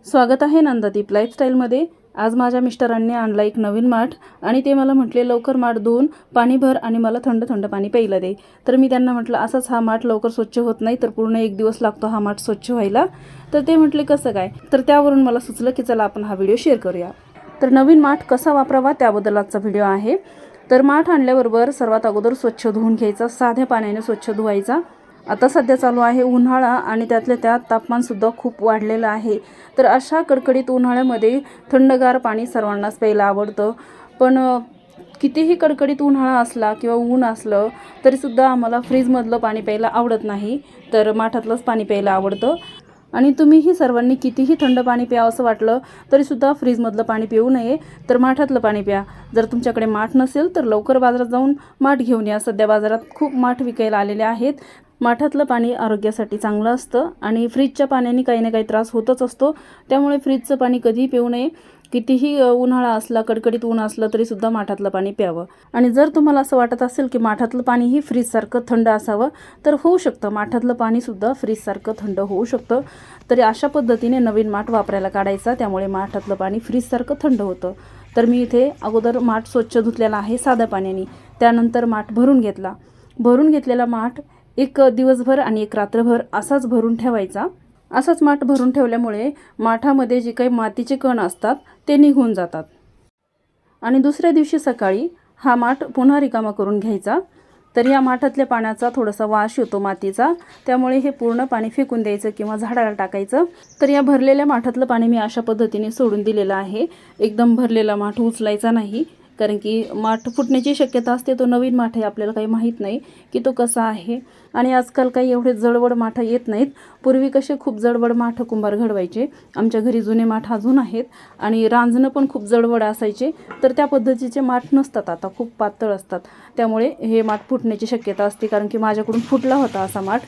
स्वागत आहे नंदादीप लाईफस्टाईलमध्ये। आज माझ्या मिस्टरांनी आणला एक नवीन माठ आणि ते मला म्हटले लवकर माठ धुवून पाणी भर आणि मला थंड थंड पाणी प्यायला दे। तर मी त्यांना म्हटलं असंच हा माठ लवकर स्वच्छ होत नाही, तर पूर्ण एक दिवस लागतो हा माठ स्वच्छ व्हायला। तर ते म्हटले कसं काय, तर त्यावरून मला सुचलं की चला आपण हा व्हिडिओ शेअर करूया। तर नवीन माठ कसा वापरावा त्याबद्दल आजचा व्हिडिओ आहे। तर माठ आणल्याबरोबर सर्वात अगोदर स्वच्छ धुवून घ्यायचा, साध्या पाण्याने स्वच्छ धुवायचा। आता सध्या चालू आहे उन्हाळा आणि त्यातल्या त्यात तापमान सुद्धा खूप वाढलेलं आहे। तर अशा कडकडीत उन्हाळ्यामध्ये थंडगार पाणी सर्वांनाच प्यायला आवडतं, पण कितीही कडकडीत उन्हाळा असला किंवा ऊन असलं तरी सुद्धा आम्हाला फ्रीजमधलं पाणी प्यायला आवडत नाही, तर माठातलंच पाणी प्यायला आवडतं। आणि तुम्हीही सर्वांनी कितीही थंड पाणी प्यावं असं वाटलं तरी सुद्धा फ्रीजमधलं पाणी पिऊ नये, तर माठातलं पाणी प्या। जर तुमच्याकडे माठ नसेल तर लवकर बाजारात जाऊन माठ घेऊन या। सध्या बाजारात खूप माठ विकायला आलेले आहेत। माठातलं पाणी आरोग्यासाठी चांगलं असतं आणि फ्रीजच्या पाण्याने काही ना काही त्रास होतच असतो, त्यामुळे फ्रीजचं पाणी कधीही पिऊ नये। कितीही उन्हाळा असला, कडकडीत ऊन असलं तरी सुद्धा माठातलं पाणी प्यावं। आणि जर तुम्हाला असं वाटत असेल की माठातलं पाणीही फ्रीजसारखं थंड असावं तर होऊ शकतं, माठातलं पाणीसुद्धा फ्रीजसारखं थंड होऊ शकतं। तरी अशा पद्धतीने नवीन माठ वापरायला काढायचा, त्यामुळे माठातलं पाणी फ्रीजसारखं थंड होतं। तर मी इथे अगोदर माठ स्वच्छ धुतलेला आहे साध्या पाण्याने, त्यानंतर माठ भरून घेतला। भरून घेतलेला माठ एक दिवसभर आणि एक रात्रभर असाच भरून ठेवायचा। असाच माठ भरून ठेवल्यामुळे माठामध्ये जे काही मातीचे कण असतात ते निघून जातात आणि दुसऱ्या दिवशी सकाळी हा माठ पुन्हा रिकामा करून घ्यायचा। तर या माठातल्या पाण्याचा थोडासा वास येतो मातीचा, त्यामुळे हे पूर्ण पाणी फेकून द्यायचं किंवा झाडाला टाकायचं। तर या भरलेल्या माठातलं पाणी मी अशा पद्धतीने सोडून दिलेलं आहे। एकदम भरलेला माठ उचलायचा नाही, कारण की माठ फुटण्याची शक्यता असते। तो नवीन माठ आहे, आपल्याला काही माहीत नाही की तो कसा आहे आणि आजकाल काही एवढे जडवड माठ येत नाहीत। पूर्वी कसे खूप जडवड माठ कुंभार घडवायचे, आमच्या घरी जुने माठ अजून आहेत आणि रांजणं पण खूप जडवड असायचे। तर त्या पद्धतीचे माठ नसतात आता, खूप पातळ असतात, त्यामुळे हे माठ फुटण्याची शक्यता असते। कारण की माझ्याकडून फुटला होता असा माठ।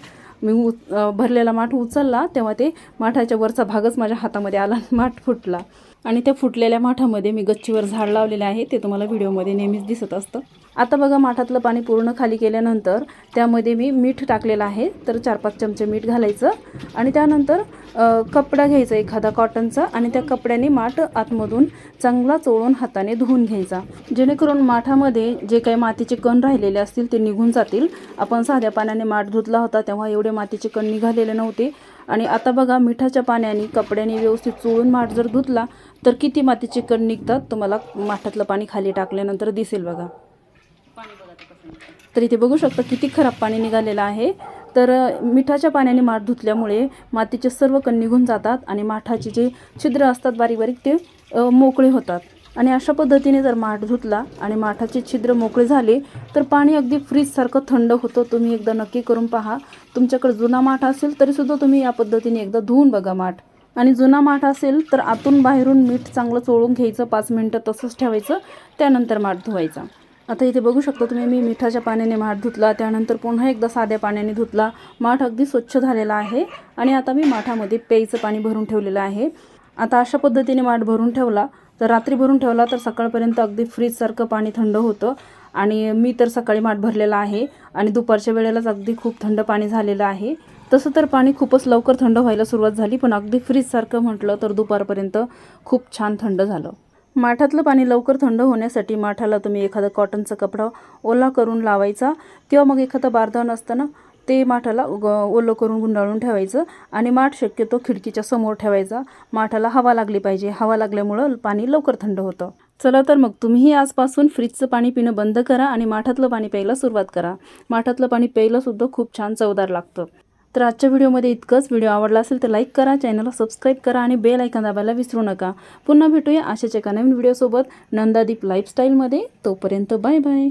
मी भरलेला माठ उचलला तेव्हा ते माठाच्या वरचा भागच माझ्या हातामध्ये आला, माठ फुटला। आणि त्या फुटलेल्या माठामध्ये मी गच्चीवर झाड लावलेले आहे, ते तुम्हाला व्हिडिओमध्ये नेहमीच दिसत असतं। आता बघा, माठातलं पाणी पूर्ण खाली केल्यानंतर त्यामध्ये मी मीठ टाकलेलं आहे। तर 4-5 चमचे मीठ घालायचं आणि त्यानंतर कपडा घ्यायचा एखादा कॉटनचा आणि त्या कपड्याने माठ आतमधून चांगला चोळून हाताने धुवून घ्यायचा, जेणेकरून माठामध्ये जे काही मातीचे कण राहिलेले असतील ते निघून जातील। आपण साध्या पाण्याने माठ धुतला होता तेव्हा एवढे मातीचे कण निघालेले नव्हते। आणि आता बघा, मिठाच्या पाण्याने कपड्याने व्यवस्थित चोळून माठ जर धुतला तर किती मातीचे कण निघतात तुम्हाला माठातलं पाणी खाली टाकल्यानंतर दिसेल बघा। तर इथे बघू शकता किती खराब पाणी निघालेलं आहे। तर मिठाच्या पाण्याने माठ धुतल्यामुळे मातीचे सर्व कण निघून जातात आणि माठाचे जे छिद्र असतात बारीक बारीक ते मोकळे होतात। आणि अशा पद्धतीने जर माठ धुतला आणि माठाचे छिद्र मोकळे झाले तर पाणी अगदी फ्रीजसारखं थंड होतं। तुम्ही एकदा नक्की करून पहा। तुमच्याकडे जुना माठ असेल तरीसुद्धा तुम्ही या पद्धतीने एकदा धुवून बघा माठ। आणि जुना माठ असेल तर आतून बाहेरून मीठ चांगलं चोळून घ्यायचं, 5 मिनिटं तसंच ठेवायचं, त्यानंतर माठ धुवायचा। आता इथे बघू शकता तुम्ही, मी मिठाच्या पाण्याने माठ धुतला, त्यानंतर पुन्हा एकदा साध्या पाण्याने धुतला। माठ अगदी स्वच्छ झालेला आहे आणि आता मी माठामध्ये प्यायचं पाणी भरून ठेवलेलं आहे। आता अशा पद्धतीने माठ भरून ठेवला तर रात्री भरून ठेवला तर सकाळपर्यंत अगदी फ्रीजसारखं पाणी थंड होतं। आणि मी तर सकाळी माठ भरलेला आहे आणि दुपारच्या वेळेलाच अगदी खूप थंड पाणी झालेलं आहे। तसं तर पाणी खूपच लवकर थंड व्हायला सुरुवात झाली, पण अगदी फ्रीजसारखं म्हटलं तर दुपारपर्यंत खूप छान थंड झालं। माठातलं पाणी लवकर थंड होण्यासाठी माठाला तुम्ही एखादा कॉटनचा कपडा ओला करून लावायचा किंवा मग एखादं बारदान असतं ना, ते माठाला ओलं करून गुंडाळून ठेवायचं आणि माठ शक्यतो खिडकीच्या समोर ठेवायचा। माठाला हवा लागली पाहिजे, हवा लागल्यामुळं पाणी लवकर थंड होतं। चला तर मग तुम्हीही आजपासून फ्रीजचं पाणी पिणं बंद करा आणि माठातलं पाणी प्यायला सुरुवात करा। माठातलं पाणी प्यायला सुद्धा खूप छान चवदार लागतं। तर आजच्या व्हिडिओमध्ये इतकंच। व्हिडिओ आवडला असेल तर लाईक करा, चॅनलला सबस्क्राईब करा आणि बेल आयकॉन दाबायला विसरू नका। पुन्हा भेटूया अशाच एका नवीन व्हिडिओसोबत नंदादीप लाईफस्टाईलमध्ये। तोपर्यंत बाय बाय।